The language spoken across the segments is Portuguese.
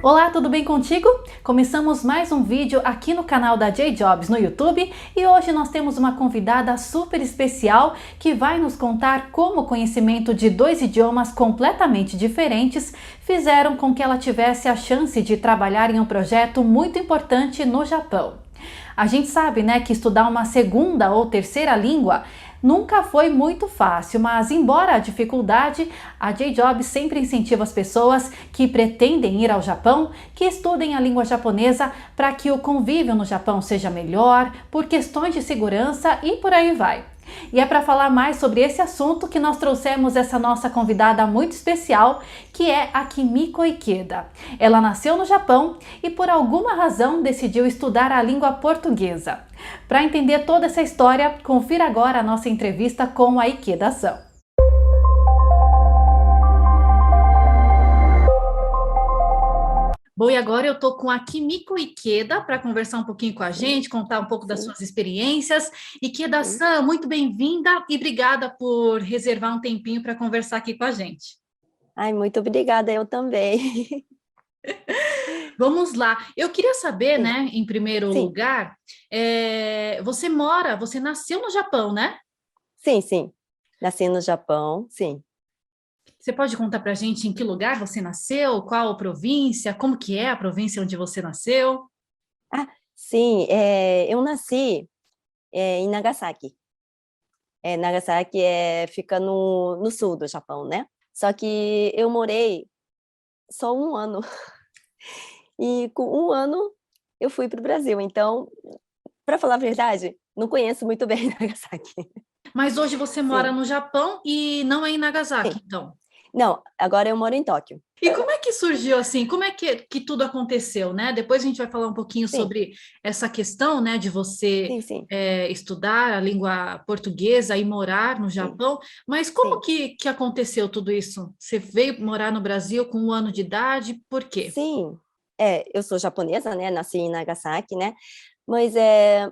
Olá, tudo bem contigo? Começamos mais um vídeo aqui no canal da J-Jobs no YouTube e hoje nós temos uma convidada super especial que vai nos contar como o conhecimento de dois idiomas completamente diferentes fizeram com que ela tivesse a chance de trabalhar em um projeto muito importante no Japão. A gente sabe, né, que estudar uma segunda ou terceira língua nunca foi muito fácil, mas embora a dificuldade, a J-Jobs sempre incentiva as pessoas que pretendem ir ao Japão que estudem a língua japonesa para que o convívio no Japão seja melhor, por questões de segurança e por aí vai. E é para falar mais sobre esse assunto que nós trouxemos essa nossa convidada muito especial, que é a Kimiko Ikeda. Ela nasceu no Japão e por alguma razão decidiu estudar a língua portuguesa. Para entender toda essa história, confira agora a nossa entrevista com a Ikeda-san. Bom, e agora eu estou com a Kimiko Ikeda para conversar um pouquinho com a gente, contar um pouco das Sim, suas experiências. sim. Ikeda-san, muito bem-vinda e obrigada por reservar um tempinho para conversar aqui com a gente. Ai, muito obrigada, eu também. Vamos lá. Eu queria saber, Sim, né, em primeiro sim, lugar, você nasceu no Japão, né? sim, sim. Nasci no Japão, sim. Você pode contar para a gente em que lugar você nasceu, qual província, como que é a província onde você nasceu? Ah, sim, eu nasci em Nagasaki. Nagasaki fica no sul do Japão, né? Só que eu morei só um ano. E com um ano eu fui para o Brasil. Então, para falar a verdade, não conheço muito bem Nagasaki. Mas hoje você mora Sim, no Japão e não é em sim. Nagasaki, então. Não, agora eu moro em Tóquio. E como é que surgiu assim? Como é que tudo aconteceu, né? Depois a gente vai falar um pouquinho Sim, sobre essa questão, né, de você sim, sim, estudar a língua portuguesa e morar no sim, Japão. Mas como sim. que aconteceu tudo isso? Você veio morar no Brasil com um ano de idade, por quê? Sim, eu sou japonesa, né, nasci em Nagasaki, né, mas,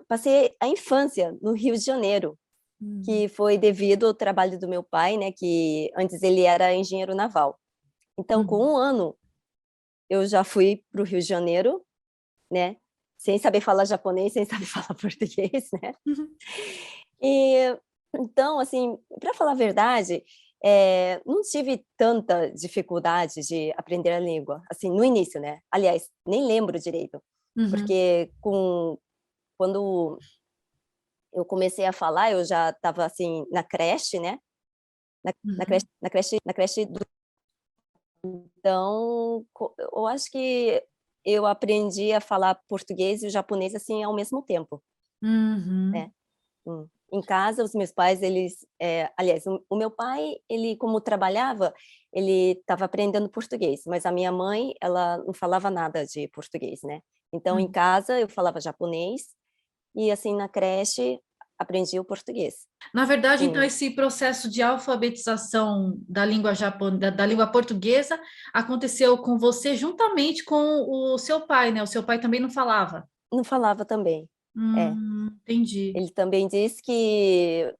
passei a infância no Rio de Janeiro, Hum, que foi devido ao trabalho do meu pai, né, que antes ele era engenheiro naval. Então, com uhum, um ano, eu já fui para o Rio de Janeiro, né, sem saber falar japonês, sem saber falar português, né. uhum, E, então, assim, para falar a verdade, não tive tanta dificuldade de aprender a língua, assim, no início, né. Aliás, nem lembro direito, uhum, porque quando eu comecei a falar, eu já estava, assim, na creche, né, uhum. na creche do então, eu acho que eu aprendi a falar português e o japonês, assim, ao mesmo tempo, né. Uhum. Em casa, os meus pais, eles, aliás, o meu pai, ele como trabalhava, ele estava aprendendo português, mas a minha mãe, ela não falava nada de português, né. Então em Uhum. casa eu falava japonês e, assim, na creche aprendi o português. Na verdade, então, Hum. esse processo de alfabetização da língua da língua portuguesa aconteceu com você juntamente com o seu pai, né? O seu pai também não falava. Não falava também. É. Entendi. Ele também disse que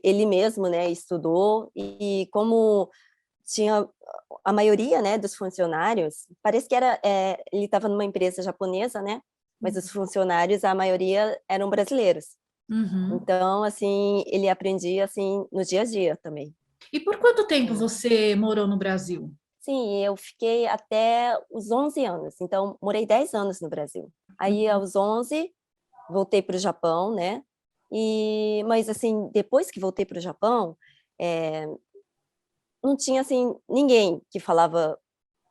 ele mesmo, né, estudou e como tinha a maioria, né, dos funcionários, parece que ele estava numa empresa japonesa, né, mas os funcionários, a maioria eram brasileiros. Uhum. Então, assim, ele aprendia, assim, no dia a dia também. E por quanto tempo Hum. você morou no Brasil? Sim, eu fiquei até os 11 anos, então morei 10 anos no Brasil. Aí Uhum. aos 11 voltei para o Japão, né, mas assim, depois que voltei para o Japão, eh, não tinha, assim, ninguém que falava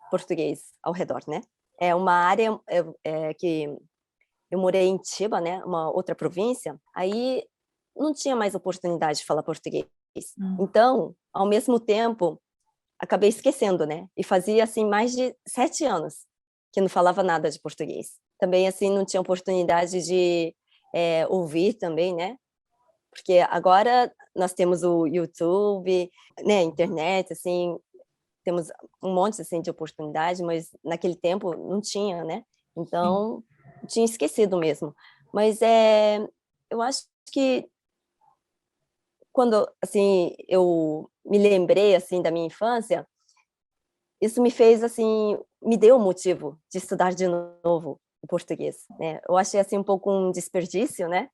português ao redor, né. É uma área, que eu morei em Chiba, né, uma outra província, aí não tinha mais oportunidade de falar português. Hum. Então, ao mesmo tempo, acabei esquecendo, né, e fazia, assim, mais de 7 anos que não falava nada de português. Também, assim, não tinha oportunidade de, ouvir também, né, porque agora nós temos o YouTube, né, internet, assim, temos um monte, assim, de oportunidade, mas naquele tempo não tinha, né, Sim. então tinha esquecido mesmo. Mas, eu acho que quando, assim, eu me lembrei, assim, da minha infância, isso me fez, assim, me deu o motivo de estudar de novo o português, né. Eu achei, assim, um pouco um desperdício, né,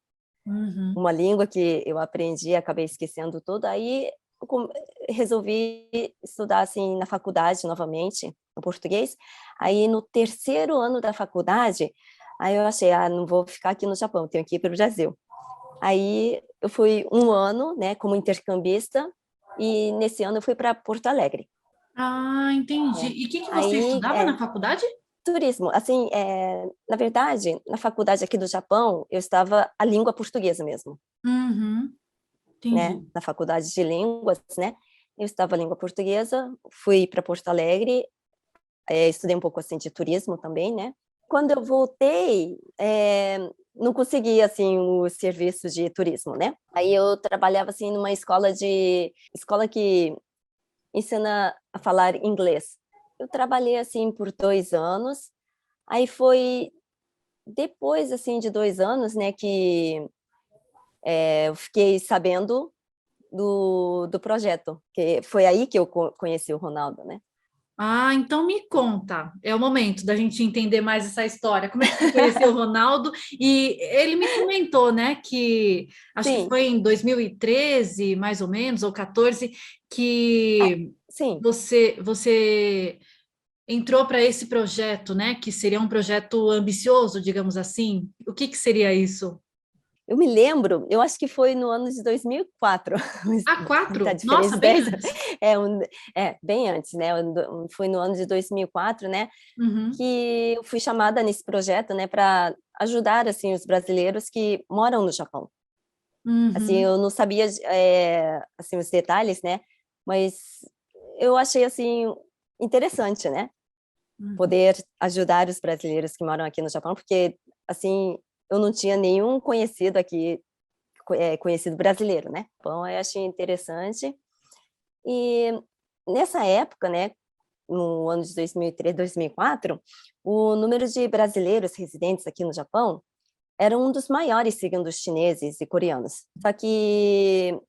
Uhum. uma língua que eu aprendi e acabei esquecendo tudo, aí eu resolvi estudar, assim, na faculdade novamente, o português. Aí no terceiro ano da faculdade, aí eu achei: "Ah, não vou ficar aqui no Japão, tenho que ir para o Brasil". Aí eu fui um ano, né, como intercambista, e nesse ano eu fui para Porto Alegre, Ah, entendi. né. E o que que você Aí estudava na faculdade? turismo, assim, na verdade, na faculdade aqui do Japão, eu estava a língua portuguesa mesmo, Uhum, né, entendi. na faculdade de línguas, né, eu estava a língua portuguesa, fui para Porto Alegre, estudei um pouco, assim, de turismo também, né. Quando eu voltei, não consegui, assim, o serviço de turismo, né. Aí eu trabalhava, assim, numa escola que ensina a falar inglês. Eu trabalhei, assim, por 2 anos, aí foi depois, assim, de 2 anos, né, que, eu fiquei sabendo do projeto, que foi aí que eu conheci o Ronaldo, né. Ah, então me conta. É o momento da gente entender mais essa história. Como é que você conheceu o Ronaldo? E ele me comentou, né, que acho que Sim, foi em 2013, mais ou menos, ou 14, ah, que sim. você entrou para esse projeto, né, que seria um projeto ambicioso, digamos assim. O que que seria isso? Eu me lembro, eu acho que foi no ano de 2004, mas Ah, tá 4? diferente Nossa, de bem 10 antes. bem antes, né, foi no ano de 2004, né, Uhum, que eu fui chamada nesse projeto, né, para ajudar, assim, os brasileiros que moram no Japão. Assim, uhum, eu não sabia assim, os detalhes, né, mas eu achei, assim, interessante, né, uhum. poder ajudar os brasileiros que moram aqui no Japão, porque, assim, eu não tinha nenhum conhecido aqui, conhecido brasileiro, né. Então eu achei interessante. E nessa época, né, no ano de 2003, 2004, o número de brasileiros residentes aqui no Japão era um dos maiores, segundo os chineses e coreanos. Só que,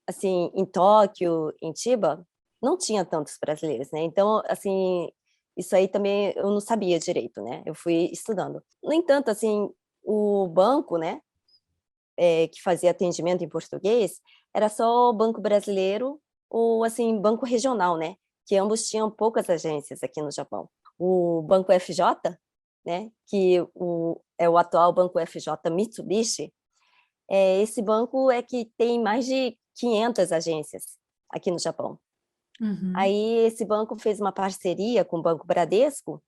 assim, em Tóquio, em Chiba, não tinha tantos brasileiros, né, então, assim, isso aí também eu não sabia direito, né, eu fui estudando. No entanto, assim, o banco, né, que fazia atendimento em português, era só o Banco Brasileiro ou, assim, banco regional, né, que ambos tinham poucas agências aqui no Japão. O Banco FJ, né, que é o atual Banco FJ Mitsubishi, esse banco é que tem mais de 500 agências aqui no Japão. Uhum. Aí esse banco fez uma parceria com o Banco Bradesco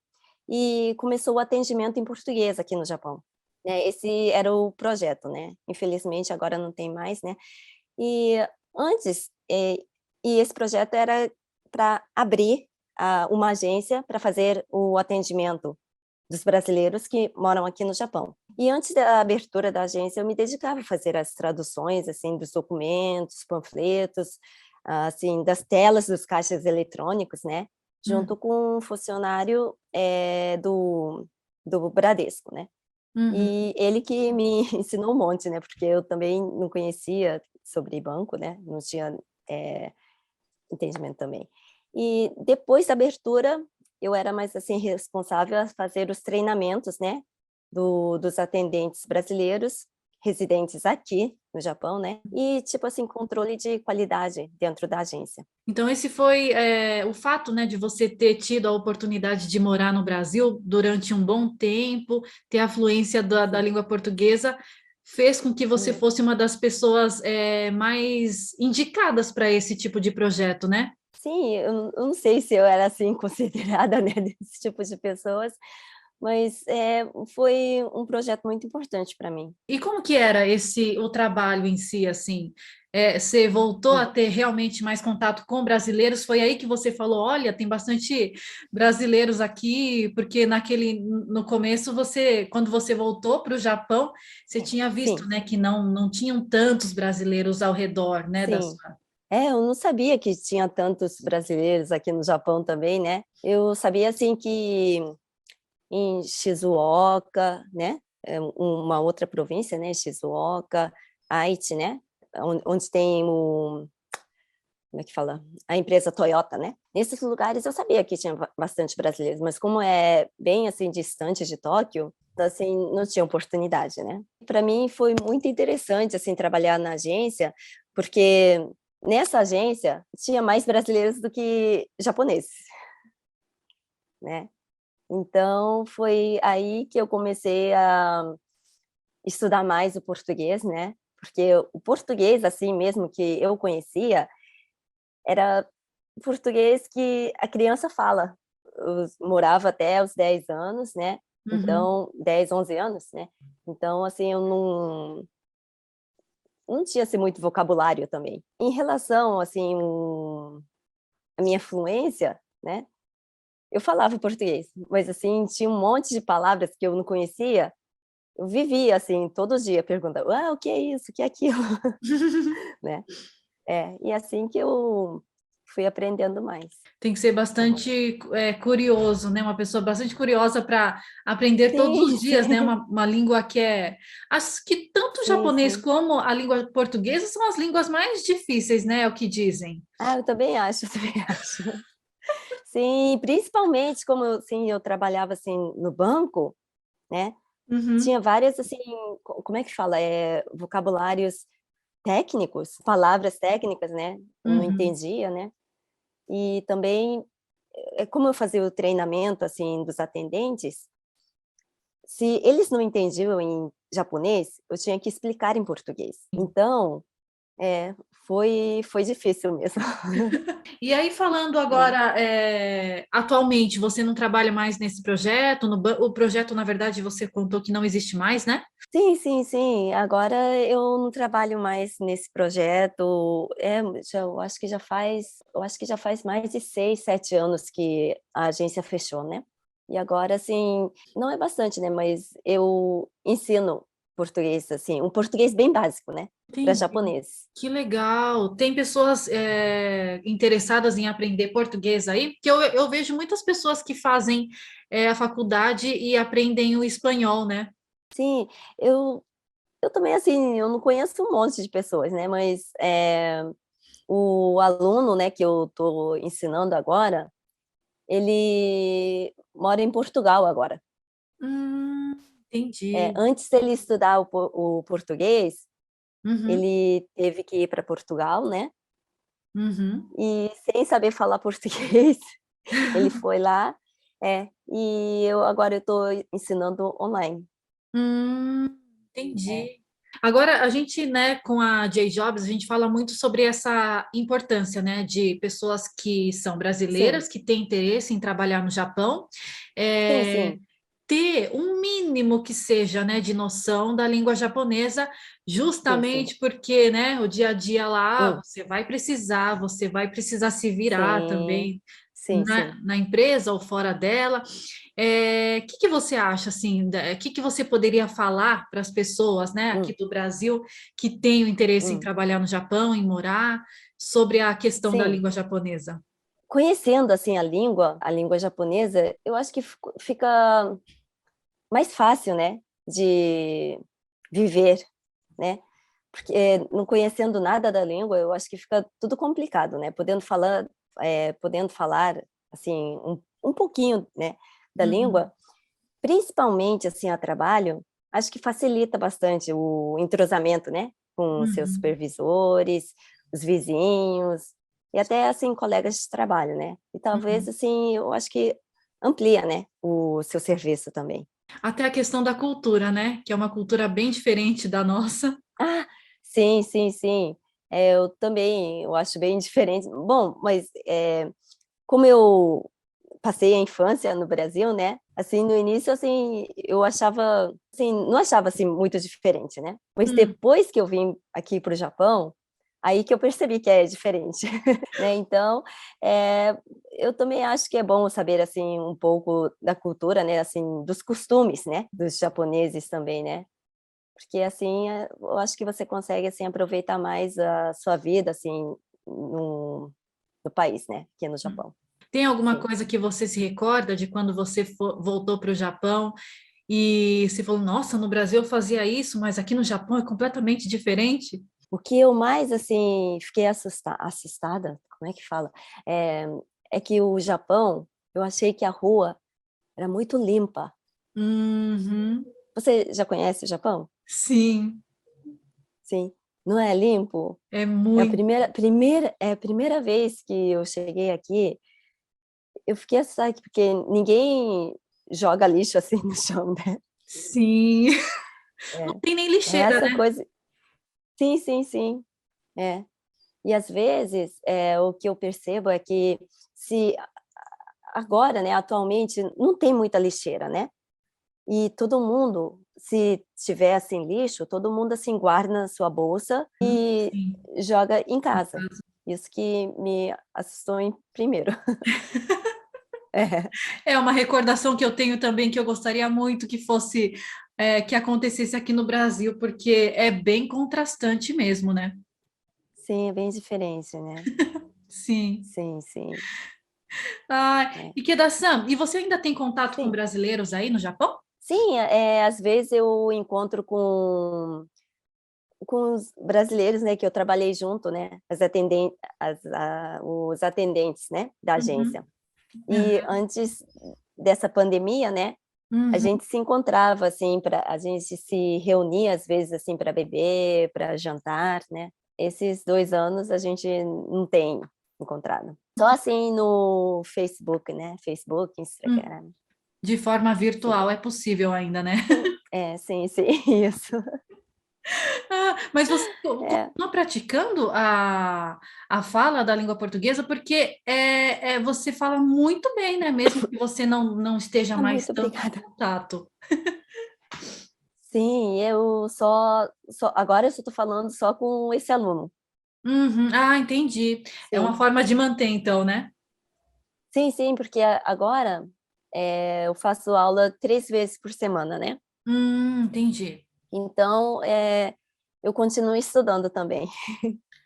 e começou o atendimento em português aqui no Japão, né, esse era o projeto, né, infelizmente agora não tem mais, né. E antes, e esse projeto era para abrir uma agência para fazer o atendimento dos brasileiros que moram aqui no Japão. E antes da abertura da agência, eu me dedicava a fazer as traduções, assim, dos documentos, panfletos, assim, das telas dos caixas eletrônicos, né, Hum, junto com um funcionário, do Bradesco, né. uhum. E ele que me ensinou um monte, né, porque eu também não conhecia sobre banco, né, não tinha, eh, entendimento também. E depois da abertura, eu era mais, assim, responsável a fazer os treinamentos, né, dos atendentes brasileiros, residentes aqui no Japão, né, e, tipo assim, controle de qualidade dentro da agência. Então, esse foi o fato, né, de você ter tido a oportunidade de morar no Brasil durante um bom tempo, ter a fluência da Sim. língua portuguesa, fez com que você Uhum. fosse uma das pessoas mais indicadas para esse tipo de projeto, né? Sim, eu não sei se eu era, assim, considerada, né, desse tipo de pessoas, mas, foi um projeto muito importante para mim. E como que era o trabalho em si, assim? Você voltou a Hum, ter realmente mais contato com brasileiros? Foi aí que você falou, olha, tem bastante brasileiros aqui, porque no começo quando você voltou para o Japão, você tinha visto, sim, né, que não tinham tantos brasileiros ao redor, né, da sim. sua... Eu não sabia que tinha tantos brasileiros aqui no Japão também, né. Eu sabia, assim, que em Shizuoka, né, uma outra província, né, Shizuoka, Aichi, né, onde tem como é que fala? A empresa Toyota, né? Nesses lugares eu sabia que tinha bastante brasileiros, mas como é bem assim distante de Tóquio, então, assim, não tinha oportunidade, né? Para mim foi muito interessante assim trabalhar na agência, porque nessa agência tinha mais brasileiros do que japoneses, né? Então foi aí que eu comecei a estudar mais o português, né? Porque o português assim mesmo que eu conhecia era o português que a criança fala. Eu morava até os 10 anos, né? Uhum. Então, 10, 11 anos, né? Então, assim, eu não tinha assim, muito vocabulário também. Em relação, assim, a minha fluência, né? Eu falava português, mas, assim, tinha um monte de palavras que eu não conhecia. Eu vivia, assim, todo dia perguntando, o que é isso, o que é aquilo, né? E assim que eu fui aprendendo mais. Tem que ser bastante curioso, né? Uma pessoa bastante curiosa para aprender todos Sim, os dias, né? sim, Uma língua que é. Acho que tanto o sim, japonês sim. como a língua portuguesa são as línguas mais difíceis, né? É o que dizem. Eu também acho, eu também acho. Sim, principalmente como assim, eu trabalhava assim no banco, né? Uhum, Tinha várias assim, como é que fala? Vocabulários técnicos, palavras técnicas, né? Eu não uhum. entendia, né? E também como eu fazia o treinamento assim dos atendentes, se eles não entendiam em japonês, eu tinha que explicar em português. Então, é, foi difícil mesmo, E aí, falando né? agora, atualmente, você não trabalha mais nesse projeto? O projeto, na verdade, você contou que não existe mais, né? Sim, sim, sim. Agora eu não trabalho mais nesse projeto. Eu acho que já faz mais de 6, 7 anos que a agência fechou, né? E agora, assim, não é bastante, né? Mas eu ensino português, assim, um português bem básico, né? Para Entendi. japoneses. Que legal. Tem pessoas interessadas em aprender português aí? Porque eu vejo muitas pessoas que fazem a faculdade e aprendem o espanhol, né? Sim, eu também, assim, eu não conheço um monte de pessoas, né? Mas o aluno, né, que eu estou ensinando agora, ele mora em Portugal agora. Entendi. Antes dele estudar o português, Uhum, ele teve que ir para Portugal, né? uhum. E sem saber falar português, ele foi lá, e agora eu estou ensinando online. Hum, É, entendi. Agora, a gente, né, com a J-Jobs, a gente fala muito sobre essa importância, né, de pessoas que são sim, brasileiras, que têm interesse em trabalhar no Japão, sim, é, sim, ter um mínimo que seja, né, de noção da língua japonesa, sim, sim. justamente porque, né, o dia a dia lá, Hum, você vai precisar se virar sim, também sim, sim. na empresa ou fora dela. O que que você acha, assim, o que que você poderia falar para as pessoas, né, aqui Hum, do Brasil, que têm o interesse em hum, trabalhar no Japão, em morar, sobre a questão da sim. língua japonesa? Conhecendo assim a língua japonesa, eu acho que fica mais fácil, né, de viver, né? Porque não conhecendo nada da língua, eu acho que fica tudo complicado, né? Podendo falar assim um pouquinho, né, da Uhum, língua, principalmente assim a trabalho, acho que facilita bastante o entrosamento, né, com os seus uhum, supervisores, os vizinhos e até assim colegas de trabalho, né? E talvez uhum. assim, eu acho que amplia, né, o seu serviço também. Até a questão da cultura, né, que é uma cultura bem diferente da nossa. Ah, sim, sim, sim. Eu também, eu acho bem diferente. Bom, mas como eu passei a infância no Brasil, né? Assim, no início, assim, eu achava, assim, não achava assim muito diferente, né? Mas Hum. depois que eu vim aqui para o Japão, aí que eu percebi que é diferente, né? Então, é, eu também acho que é bom saber assim um pouco da cultura, né? Assim, dos costumes, né? Dos japoneses também, né? Porque assim, eu acho que você consegue assim aproveitar mais a sua vida assim no país, né, que é no Japão. Tem alguma Sim. coisa que você se recorda de quando você voltou para o Japão e você falou, nossa, no Brasil eu fazia isso, mas aqui no Japão é completamente diferente? O que eu mais, assim, fiquei assustada, como é que fala? É que o Japão, eu achei que a rua era muito limpa. Uhum. Você já conhece o Japão? Sim, Sim. Não é limpo? é É a muito. primeira vez que eu cheguei aqui, eu fiquei assustada, porque ninguém joga lixo assim no chão, né? Sim. Não É, tem nem é lixeira, essa né? coisa. Sim, sim, sim. É. E às vezes, o que eu percebo é que se agora, né, atualmente, não tem muita lixeira, né? E todo mundo, se tiver assim lixo, todo mundo assim guarda na sua bolsa e Sim. joga em casa. Isso que me assustou em primeiro. É, É uma recordação que eu tenho também que eu gostaria muito que fosse que acontecesse aqui no Brasil, porque é bem contrastante mesmo, né? sim, é bem diferente, né? Sim. Sim, sim. Ah, É. Ikeda-san, e você ainda tem contato com Sim, brasileiros aí no Japão? sim, às vezes eu encontro com os brasileiros, né, que eu trabalhei junto, né, os atendentes, né, da Uhum. agência. E antes dessa pandemia, né, a Uhum. gente se encontrava assim, a gente se reunia às vezes assim para beber, para jantar, né. Esses 2 anos a gente não tem encontrado. Só assim no Facebook, né, Facebook, Hum. Instagram. De forma Sim, virtual é possível ainda, né? sim, sim, sim, isso. Ah, mas você É, continua praticando a fala da língua portuguesa, porque você fala muito bem, né? Mesmo que você não esteja mais muito tanto em obrigada. contato. Sim, eu agora eu só estou falando só com esse aluno. Uhum. Ah, entendi. É uma Sim, forma de manter, então, né? sim, sim, porque agora eu faço aula 3 vezes por semana, né? Entendi. Então, eu continuo estudando também.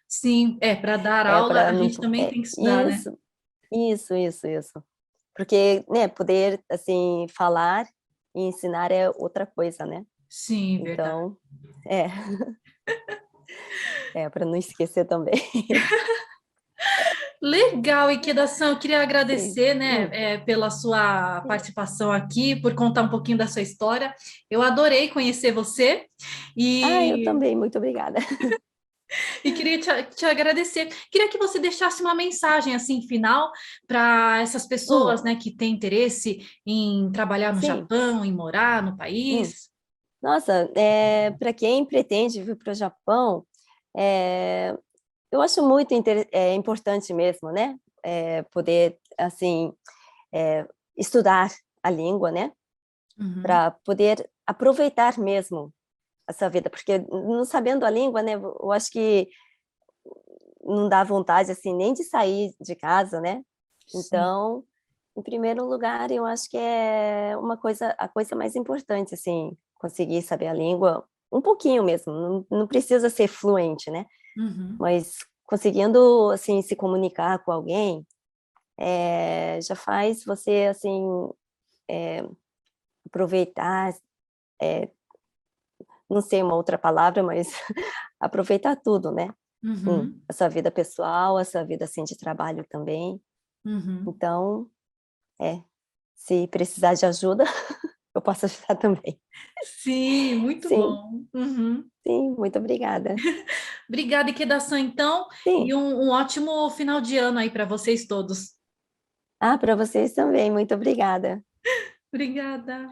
Sim, para dar É aula para a não, gente também tem que estudar, né? isso, isso. Porque, né, poder assim falar e ensinar é outra coisa, né? Sim, verdade. Então, é, para não esquecer também. Legal, Ikeda-san, eu queria Sim. agradecer, né, pela sua Sim. participação aqui, por contar um pouquinho da sua história. Eu adorei conhecer você Ah, eu e, também, muito obrigada. e queria te agradecer. Queria que você deixasse uma mensagem assim final para essas Hum, pessoas, né, que têm interesse em trabalhar no sim. Japão, em morar no Hum. país. Nossa, para quem pretende vir para o Japão, eh, eu acho muito importante mesmo, né? Poder, assim, eh, estudar a língua, né? Uhum. Para poder aproveitar mesmo a sua vida, porque não sabendo a língua, né? Eu acho que não dá vontade, assim, nem de sair de casa, né? Sim. Então, em primeiro lugar, eu acho que é a coisa mais importante, assim, conseguir saber a língua um pouquinho mesmo, não precisa ser fluente, né? Uhum. Mas conseguindo, assim, se comunicar com alguém, já faz você, assim, aproveitar, não sei uma outra palavra, mas aproveitar tudo, né? Uhum. A sua vida pessoal, a sua vida, assim, de trabalho também. Uhum. Então, se precisar de ajuda, eu posso ajudar também. Sim, muito Sim, bom. Uhum. sim, muito obrigada. Obrigada, Ikeda-san, então, e Sim. um ótimo final de ano aí para vocês todos. Ah, para vocês também, muito obrigada. Obrigada.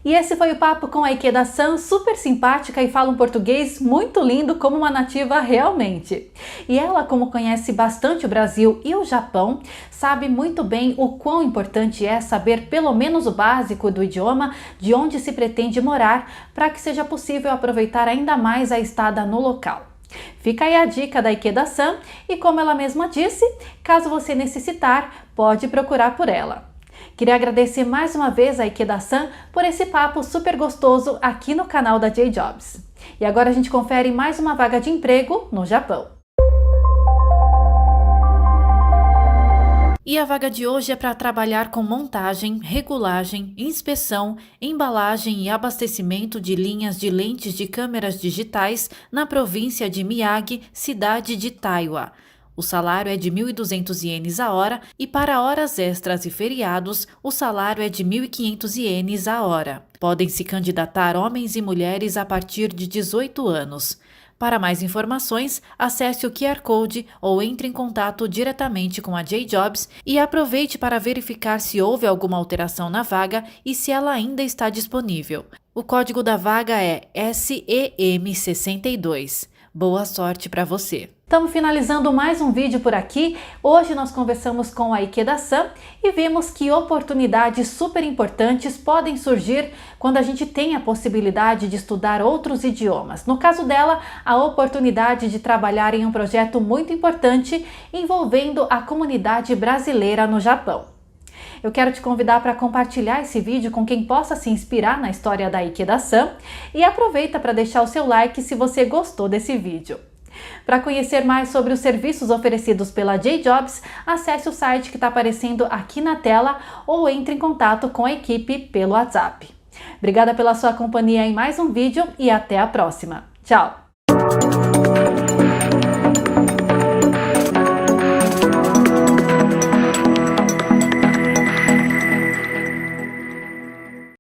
E esse foi o papo com a Ikeda-san, super simpática e fala um português muito lindo como uma nativa realmente. E ela, como conhece bastante o Brasil e o Japão, sabe muito bem o quão importante é saber pelo menos o básico do idioma de onde se pretende morar para que seja possível aproveitar ainda mais a estada no local. Fica aí a dica da Ikeda-san e, como ela mesma disse, caso você necessitar, pode procurar por ela. Queria agradecer mais uma vez a Ikeda-san por esse papo super gostoso aqui no canal da J-Jobs. E agora a gente confere mais uma vaga de emprego no Japão. E a vaga de hoje é para trabalhar com montagem, regulagem, inspeção, embalagem e abastecimento de linhas de lentes de câmeras digitais na província de Miyagi, cidade de Taiwa. O salário é de 1.200 ienes a hora e para horas extras e feriados, o salário é de 1.500 ienes a hora. Podem se candidatar homens e mulheres a partir de 18 anos. Para mais informações, acesse o QR Code ou entre em contato diretamente com a J-Jobs e aproveite para verificar se houve alguma alteração na vaga e se ela ainda está disponível. O código da vaga é SEM62. Boa sorte para você! Estamos finalizando mais um vídeo por aqui. Hoje nós conversamos com a Ikeda-san e vimos que oportunidades super importantes podem surgir quando a gente tem a possibilidade de estudar outros idiomas. No caso dela, a oportunidade de trabalhar em um projeto muito importante envolvendo a comunidade brasileira no Japão. Eu quero te convidar para compartilhar esse vídeo com quem possa se inspirar na história da Ikeda-san e aproveita para deixar o seu like se você gostou desse vídeo. Para conhecer mais sobre os serviços oferecidos pela J-Jobs, acesse o site que está aparecendo aqui na tela ou entre em contato com a equipe pelo WhatsApp. Obrigada pela sua companhia em mais um vídeo e até a próxima. Tchau!